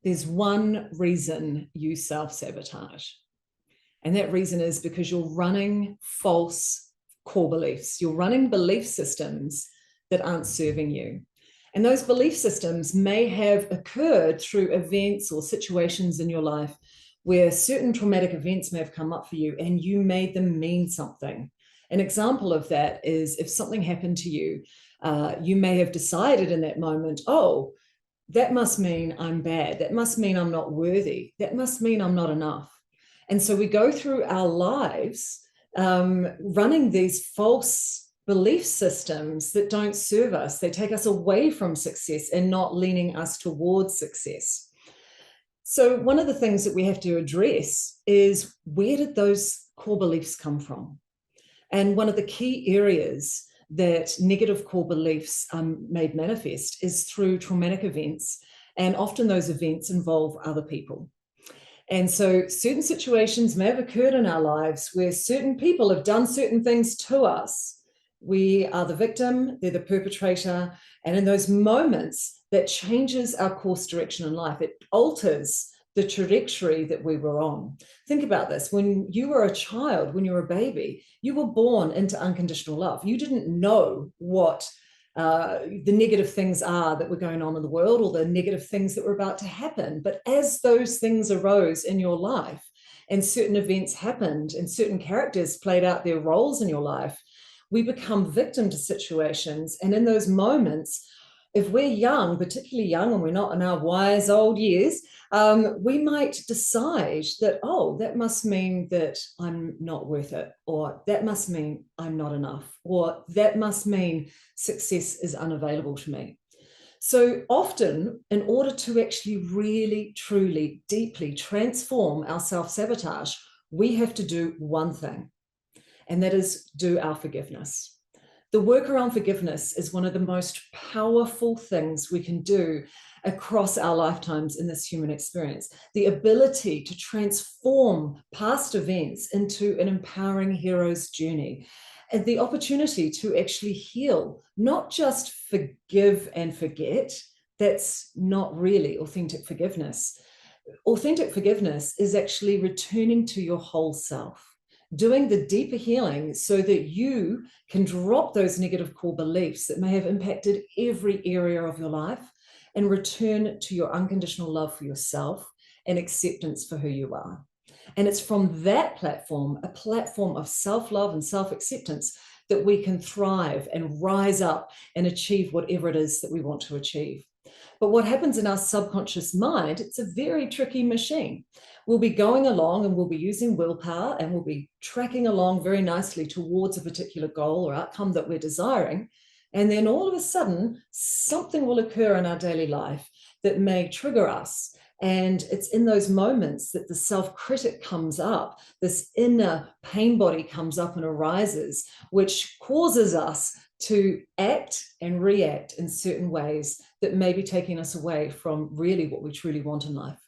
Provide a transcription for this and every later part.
There's one reason you self-sabotage. And that reason is because you're running false core beliefs. You're running belief systems that aren't serving you. And those belief systems may have occurred through events or situations in your life where certain traumatic events may have come up for you and you made them mean something. An example of that is if something happened to you, you may have decided in that moment, oh, that must mean I'm bad. That must mean I'm not worthy. That must mean I'm not enough. And so we go through our lives running these false belief systems that don't serve us. They take us away from success and not leaning us towards success. So one of the things that we have to address is, where did those core beliefs come from? And one of the key areas that negative core beliefs made manifest is through traumatic events. And often those events involve other people. And so certain situations may have occurred in our lives where certain people have done certain things to us. We are the victim, they're the perpetrator. And in those moments, that changes our course direction in life. It alters the trajectory that we were on. Think about this. When you were a child, when you were a baby, you were born into unconditional love. You didn't know what the negative things are that were going on in the world, or the negative things that were about to happen. But as those things arose in your life and certain events happened and certain characters played out their roles in your life, we become victim to situations. And in those moments, if we're young, particularly young, and we're not in our wise old years, we might decide that, oh, that must mean that I'm not worth it, or that must mean I'm not enough, or that must mean success is unavailable to me. So often, in order to actually really, truly, deeply transform our self-sabotage, we have to do one thing, and that is do our forgiveness. The work around forgiveness is one of the most powerful things we can do across our lifetimes in this human experience. The ability to transform past events into an empowering hero's journey, and the opportunity to actually heal, not just forgive and forget. That's not really authentic forgiveness. Authentic forgiveness is actually returning to your whole self, doing the deeper healing so that you can drop those negative core beliefs that may have impacted every area of your life and return to your unconditional love for yourself and acceptance for who you are. And it's from that platform, a platform of self-love and self-acceptance, that we can thrive and rise up and achieve whatever it is that we want to achieve. But what happens in our subconscious mind, it's a very tricky machine. We'll be going along and we'll be using willpower and we'll be tracking along very nicely towards a particular goal or outcome that we're desiring. And then all of a sudden, something will occur in our daily life that may trigger us. And it's in those moments that the self-critic comes up, this inner pain body comes up and arises, which causes us to act and react in certain ways that may be taking us away from really what we truly want in life.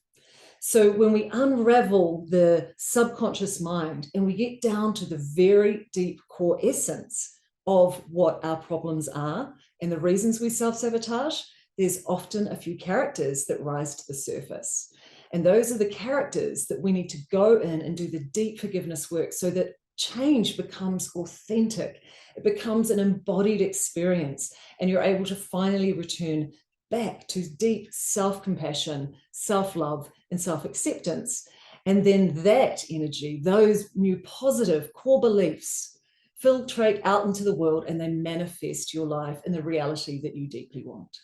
So when we unravel the subconscious mind and we get down to the very deep core essence of what our problems are and the reasons we self-sabotage, there's often a few characters that rise to the surface. And those are the characters that we need to go in and do the deep forgiveness work so that change becomes authentic. It becomes an embodied experience, and you're able to finally return back to deep self-compassion, self-love, and self-acceptance. And then that energy, those new positive core beliefs, filtrate out into the world and they manifest your life in the reality that you deeply want.